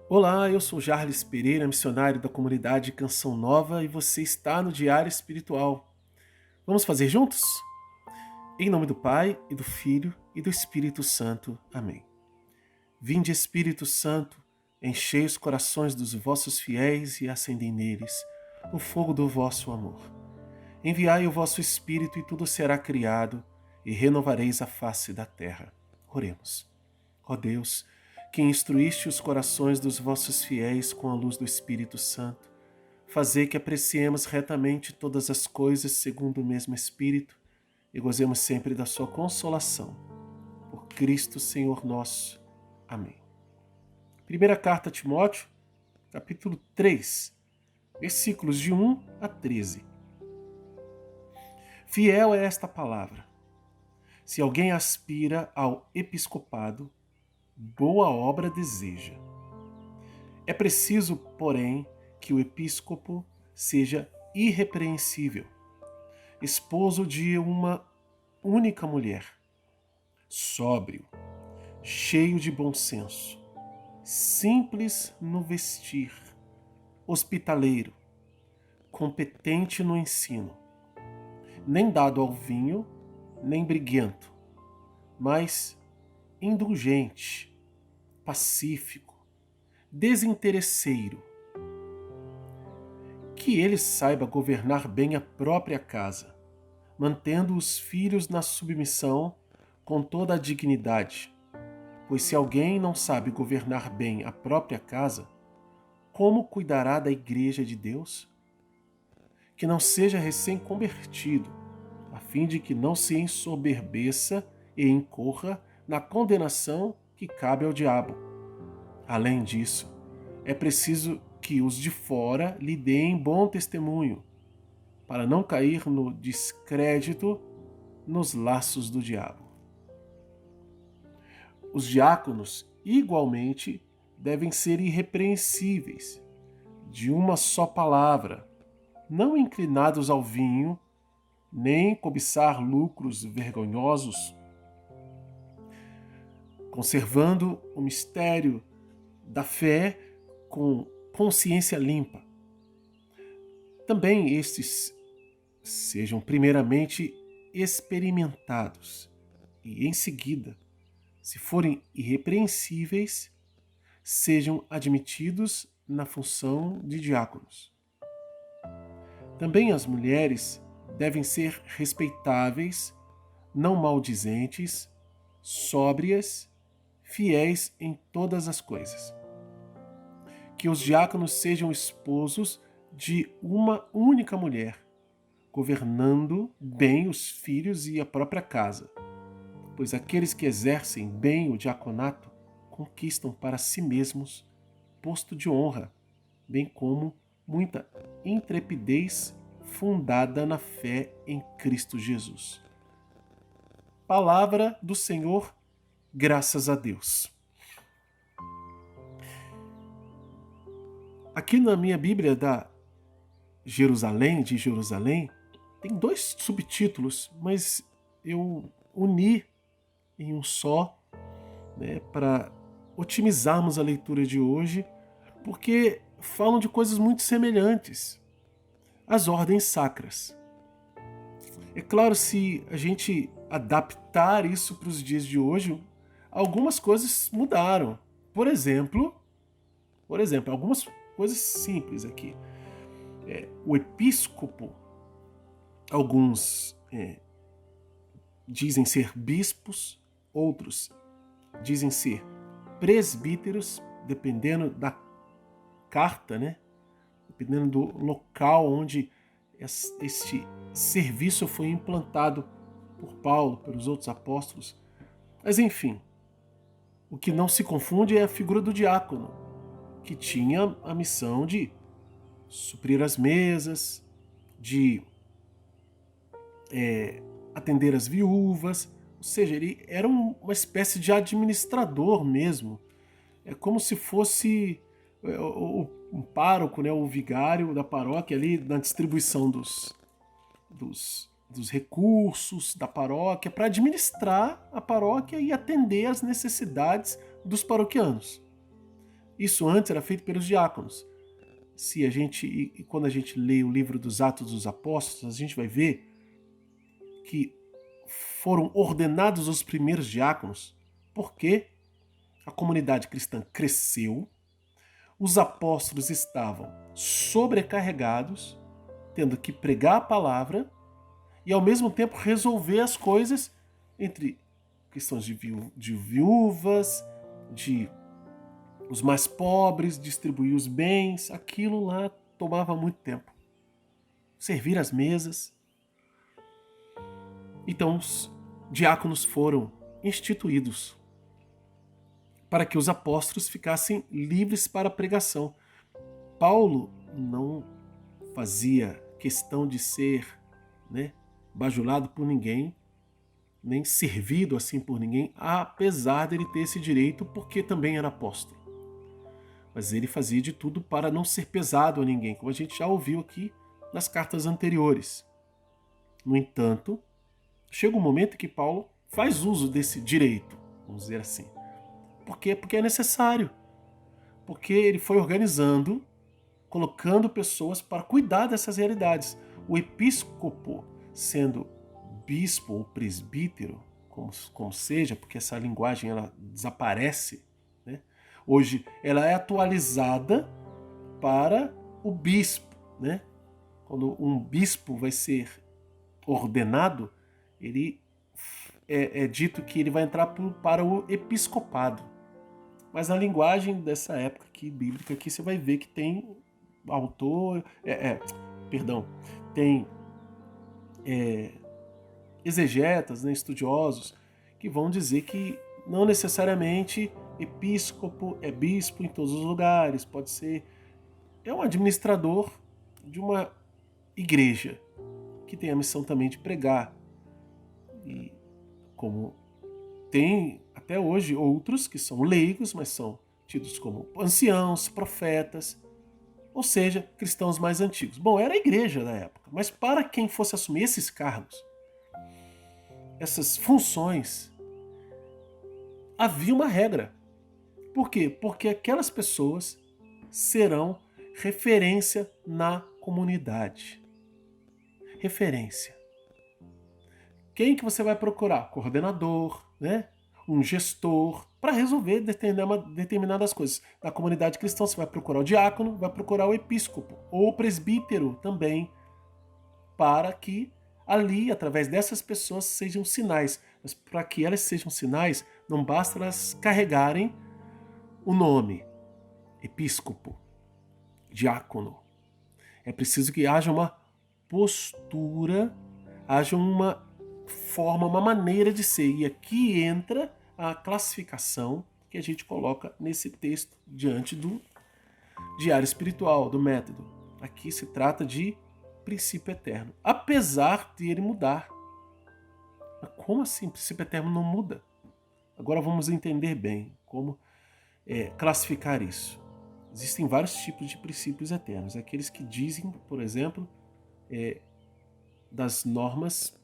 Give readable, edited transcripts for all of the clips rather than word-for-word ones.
Olá, eu sou Jarles Pereira, missionário da comunidade Canção Nova e você está no Diário Espiritual. Vamos fazer juntos? Em nome do Pai, e do Filho, e do Espírito Santo. Amém. Vinde, Espírito Santo, enchei os corações dos vossos fiéis e acendei neles o fogo do vosso amor. Enviai o vosso Espírito e tudo será criado, e renovareis a face da terra. Oremos. Ó Deus, que instruíste os corações dos vossos fiéis com a luz do Espírito Santo, fazei que apreciemos retamente todas as coisas segundo o mesmo Espírito e gozemos sempre da sua consolação. Por Cristo Senhor nosso. Amém. Primeira carta a Timóteo, capítulo 3, versículos de 1 a 13. Fiel é esta palavra. Se alguém aspira ao episcopado, boa obra deseja. É preciso, porém, que o episcopo seja irrepreensível, esposo de uma única mulher, sóbrio, cheio de bom senso, simples no vestir, hospitaleiro, competente no ensino, nem dado ao vinho, nem briguento, mas indulgente, pacífico, desinteresseiro. Que ele saiba governar bem a própria casa, mantendo os filhos na submissão com toda a dignidade. Pois se alguém não sabe governar bem a própria casa, como cuidará da igreja de Deus? Que não seja recém-convertido, a fim de que não se ensoberbeça e incorra na condenação que cabe ao diabo. Além disso, é preciso que os de fora lhe deem bom testemunho, para não cair no descrédito nos laços do diabo. Os diáconos, igualmente, devem ser irrepreensíveis, de uma só palavra, não inclinados ao vinho, nem cobiçar lucros vergonhosos, conservando o mistério da fé com consciência limpa. Também estes sejam primeiramente experimentados e, em seguida, se forem irrepreensíveis, sejam admitidos na função de diáconos. Também as mulheres devem ser respeitáveis, não maldizentes, sóbrias, fiéis em todas as coisas. Que os diáconos sejam esposos de uma única mulher, governando bem os filhos e a própria casa, pois aqueles que exercem bem o diaconato conquistam para si mesmos posto de honra, bem como muita intrepidez fundada na fé em Cristo Jesus. Palavra do Senhor, graças a Deus. Aqui na minha Bíblia de Jerusalém, tem dois subtítulos, mas eu uni em um só, né, para otimizarmos a leitura de hoje, porque falam de coisas muito semelhantes. As ordens sacras. É claro, se a gente adaptar isso para os dias de hoje, algumas coisas mudaram. Por exemplo, algumas coisas simples aqui. O episcopo, alguns dizem ser bispos, outros dizem ser presbíteros, dependendo da carta, né? Dependendo do local onde este serviço foi implantado por Paulo, pelos outros apóstolos. Mas enfim, o que não se confunde é a figura do diácono, que tinha a missão de suprir as mesas, de atender as viúvas, ou seja, ele era uma espécie de administrador mesmo. É como se fosse um pároco, né, o vigário da paróquia ali na distribuição dos recursos da paróquia para administrar a paróquia e atender às necessidades dos paroquianos. Isso antes era feito pelos diáconos. Quando a gente lê o livro dos Atos dos Apóstolos, a gente vai ver que foram ordenados os primeiros diáconos porque a comunidade cristã cresceu, os apóstolos estavam sobrecarregados, tendo que pregar a palavra e ao mesmo tempo resolver as coisas entre questões de viúvas, de os mais pobres, distribuir os bens. Aquilo lá tomava muito tempo. Servir as mesas. Então os diáconos foram instituídos para que os apóstolos ficassem livres para a pregação. Paulo não fazia questão de ser, bajulado por ninguém, nem servido assim por ninguém, apesar dele ter esse direito, porque também era apóstolo. Mas ele fazia de tudo para não ser pesado a ninguém, como a gente já ouviu aqui nas cartas anteriores. No entanto, chega um momento que Paulo faz uso desse direito, vamos dizer assim. Por quê? Porque é necessário. Porque ele foi organizando, colocando pessoas para cuidar dessas realidades. O episcopo, sendo bispo ou presbítero, como seja, porque essa linguagem ela desaparece, né? Hoje ela é atualizada para o bispo, né? Quando um bispo vai ser ordenado, ele é dito que ele vai entrar para o episcopado. Mas na linguagem dessa época aqui, bíblica, aqui você vai ver que tem autor, tem exegetas, estudiosos, que vão dizer que não necessariamente episcopo é bispo em todos os lugares, pode ser um administrador de uma igreja que tem a missão também de pregar. E como tem até hoje outros que são leigos, mas são tidos como anciãos, profetas, ou seja, cristãos mais antigos. Bom, era a igreja da época, mas para quem fosse assumir esses cargos, essas funções, havia uma regra. Por quê? Porque aquelas pessoas serão referência na comunidade. Referência. Quem que você vai procurar? Coordenador, um gestor, para resolver determinadas coisas. Na comunidade cristã você vai procurar o diácono, vai procurar o episcopo ou o presbítero também, para que ali, através dessas pessoas, sejam sinais. Mas para que elas sejam sinais, não basta elas carregarem o nome episcopo, diácono. É preciso que haja uma postura, haja uma forma, uma maneira de ser. E aqui entra a classificação que a gente coloca nesse texto diante do diário espiritual, do método. Aqui se trata de princípio eterno, apesar de ele mudar. Mas como assim? Princípio eterno não muda? Agora vamos entender bem como classificar isso. Existem vários tipos de princípios eternos. Aqueles que dizem, por exemplo, das normas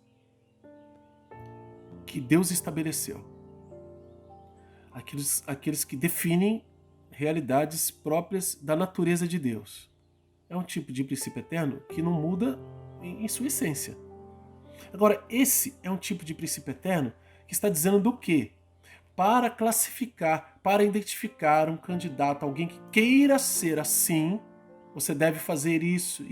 que Deus estabeleceu. Aqueles que definem realidades próprias da natureza de Deus. É um tipo de princípio eterno que não muda em sua essência. Agora, esse é um tipo de princípio eterno que está dizendo do quê? Para classificar, para identificar um candidato, alguém que queira ser assim, você deve fazer isso.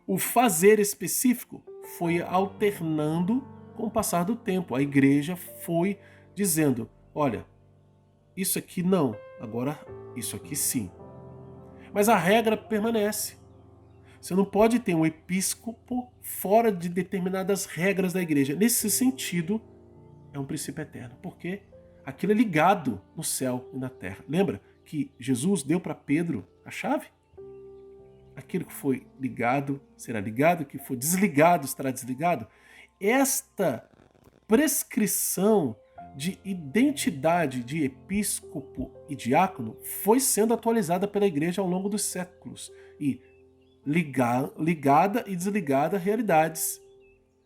O fazer específico foi alternando com o passar do tempo. A igreja foi dizendo, olha, isso aqui não, agora isso aqui sim. Mas a regra permanece. Você não pode ter um episcopo fora de determinadas regras da igreja. Nesse sentido, é um princípio eterno. Porque aquilo é ligado no céu e na terra. Lembra que Jesus deu para Pedro a chave? Aquilo que foi ligado será ligado, que foi desligado estará desligado. Esta prescrição de identidade de episcopo e diácono foi sendo atualizada pela igreja ao longo dos séculos e ligada e desligada realidades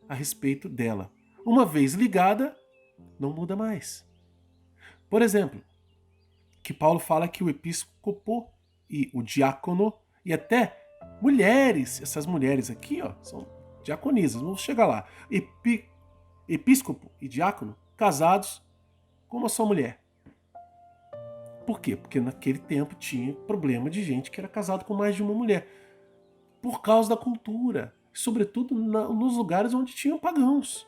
a respeito dela. Uma vez ligada, não muda mais. Por exemplo, que Paulo fala que o episcopo e o diácono, e até mulheres, essas mulheres aqui, ó, são diaconisas, vamos chegar lá. Episcopo e diácono casados com uma só mulher. Por quê? Porque naquele tempo tinha problema de gente que era casado com mais de uma mulher. Por causa da cultura, sobretudo nos lugares onde tinham pagãos.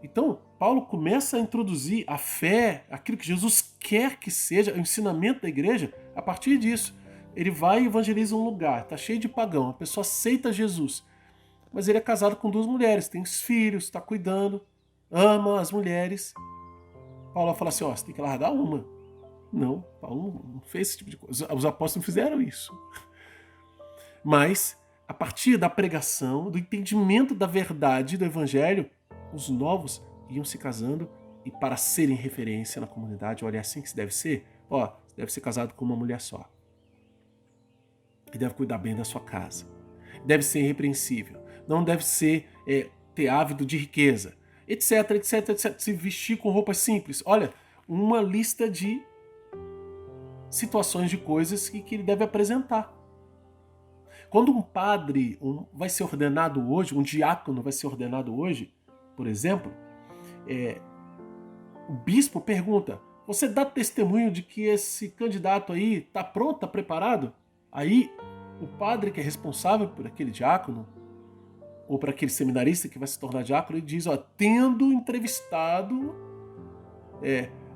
Então, Paulo começa a introduzir a fé, aquilo que Jesus quer que seja, o ensinamento da igreja, a partir disso. Ele vai e evangeliza um lugar, está cheio de pagão, a pessoa aceita Jesus, mas ele é casado com 2 mulheres, tem os filhos, está cuidando, ama as mulheres. Paulo fala assim, ó, você tem que largar uma. Não, Paulo não fez esse tipo de coisa. Os apóstolos não fizeram isso. Mas, a partir da pregação, do entendimento da verdade do evangelho, os novos iam se casando e para serem referência na comunidade, olha, é assim que se deve ser, ó, você deve ser casado com uma mulher só. E deve cuidar bem da sua casa. Deve ser irrepreensível. Não deve ser ter ávido de riqueza, etc, etc, etc. Se vestir com roupas simples. Olha, uma lista de situações de coisas que ele deve apresentar. Quando um padre vai ser ordenado hoje, um diácono vai ser ordenado hoje, por exemplo, o bispo pergunta, você dá testemunho de que esse candidato aí está pronto, está preparado? Aí o padre que é responsável por aquele diácono, ou para aquele seminarista que vai se tornar diácono, ele diz, ó, tendo entrevistado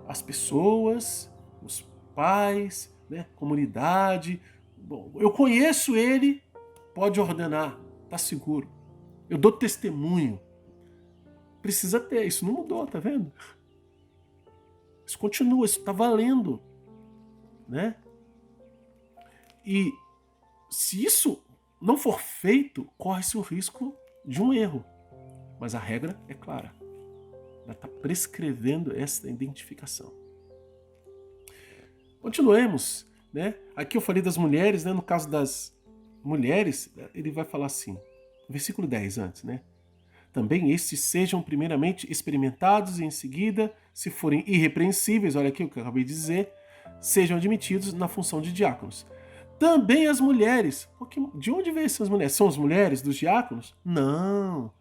as pessoas, os pais, né, comunidade, bom, eu conheço ele, pode ordenar, tá seguro. Eu dou testemunho. Precisa ter, isso não mudou, tá vendo? Isso continua, isso tá valendo, né? E se isso não for feito, corre-se o risco de um erro. Mas a regra é clara. Ela está prescrevendo essa identificação. Continuemos, né? Aqui eu falei das mulheres, né? No caso das mulheres, ele vai falar assim, versículo 10 antes, né? Também estes sejam primeiramente experimentados e em seguida, se forem irrepreensíveis, olha aqui o que eu acabei de dizer, sejam admitidos na função de diáconos. Também as mulheres. De onde veio essas mulheres? São as mulheres dos diáconos? Não.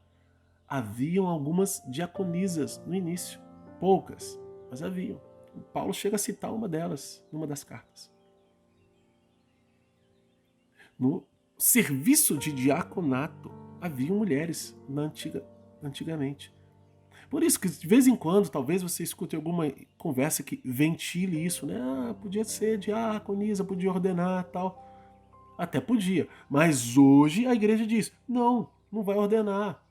Haviam algumas diaconisas no início. Poucas, mas haviam. O Paulo chega a citar uma delas numa das cartas. No serviço de diaconato haviam mulheres antigamente. Por isso que de vez em quando, talvez você escute alguma conversa que ventile isso, né? Ah, podia ser diaconisa, podia ordenar tal. Até podia. Mas hoje a igreja diz, não vai ordenar.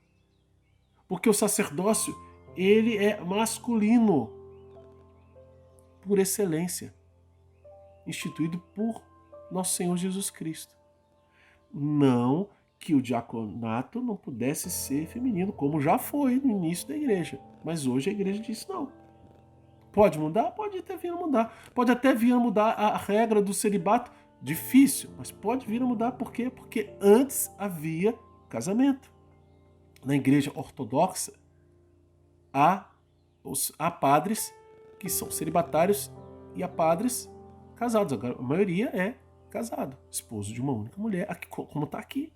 Porque o sacerdócio, ele é masculino por excelência, instituído por nosso Senhor Jesus Cristo. Não que o diaconato não pudesse ser feminino, como já foi no início da igreja. Mas hoje a igreja diz não. Pode mudar? Pode até vir a mudar. Pode até vir a mudar a regra do celibato. Difícil, mas pode vir a mudar. Por quê? Porque antes havia casamento. Na igreja ortodoxa, há padres que são celibatários e há padres casados. Agora, a maioria é casado, esposo de uma única mulher, aqui, como está aqui.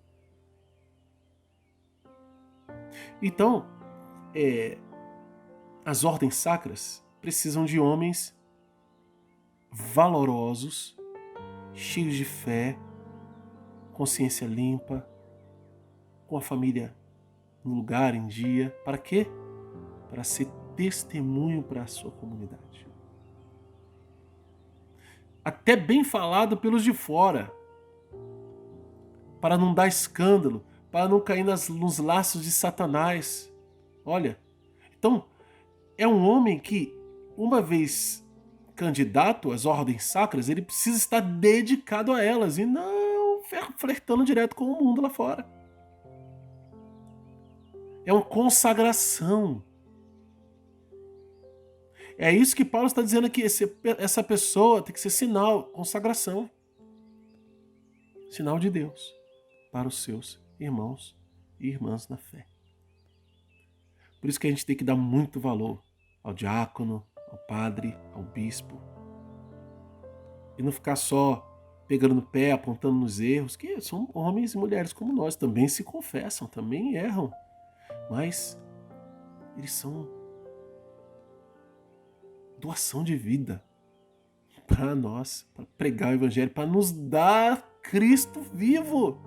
Então, as ordens sacras precisam de homens valorosos, cheios de fé, consciência limpa, com a família no lugar, em dia. Para quê? Para ser testemunho para a sua comunidade. Até bem falado pelos de fora, para não dar escândalo, para não cair nos laços de Satanás. Olha, então, é um homem que, uma vez candidato às ordens sacras, ele precisa estar dedicado a elas e não flertando direto com o mundo lá fora. É uma consagração. É isso que Paulo está dizendo aqui. Essa pessoa tem que ser sinal, consagração. Sinal de Deus para os seus irmãos e irmãs na fé. Por isso que a gente tem que dar muito valor ao diácono, ao padre, ao bispo, e não ficar só pegando no pé, apontando nos erros, que são homens e mulheres como nós, também se confessam, também erram, mas eles são doação de vida para nós, para pregar o Evangelho, para nos dar Cristo vivo,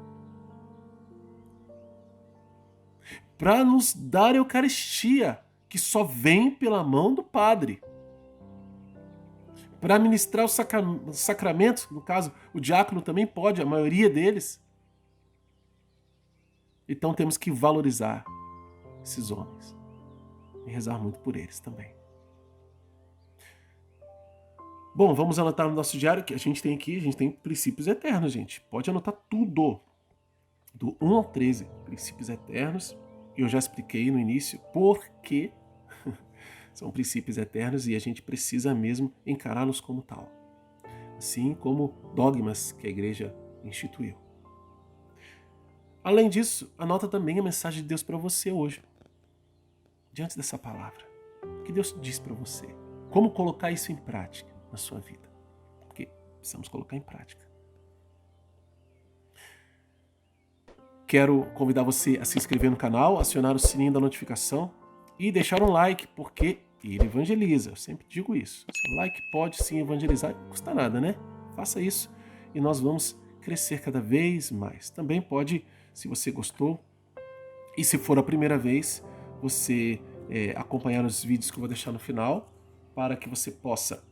para nos dar a Eucaristia, que só vem pela mão do Padre, para ministrar os sacramentos, no caso, o diácono também pode, a maioria deles. Então temos que valorizar esses homens e rezar muito por eles também. Bom, vamos anotar no nosso diário que a gente tem princípios eternos, gente. Pode anotar tudo. Do 1 ao 13, princípios eternos. Eu já expliquei no início por que são princípios eternos e a gente precisa mesmo encará-los como tal. Assim como dogmas que a igreja instituiu. Além disso, anota também a mensagem de Deus para você hoje. Diante dessa palavra. O que Deus diz para você? Como colocar isso em prática na sua vida? Porque precisamos colocar em prática. Quero convidar você a se inscrever no canal, acionar o sininho da notificação e deixar um like, porque ele evangeliza. Eu sempre digo isso. Seu like pode sim evangelizar, não custa nada, né? Faça isso e nós vamos crescer cada vez mais. Também pode, se você gostou, e se for a primeira vez, você acompanhar os vídeos que eu vou deixar no final, para que você possa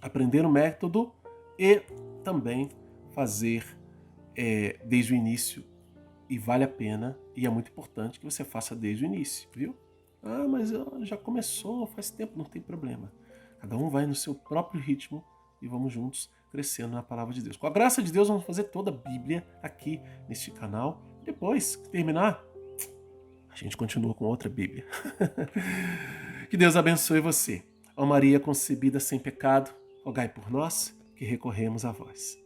aprender o método e também fazer desde o início. E vale a pena, e é muito importante que você faça desde o início, viu? Ah, mas já começou, faz tempo, não tem problema. Cada um vai no seu próprio ritmo e vamos juntos crescendo na palavra de Deus. Com a graça de Deus, vamos fazer toda a Bíblia aqui neste canal. Depois que terminar, a gente continua com outra Bíblia. Que Deus abençoe você. Ó Maria concebida sem pecado, rogai por nós que recorremos a vós.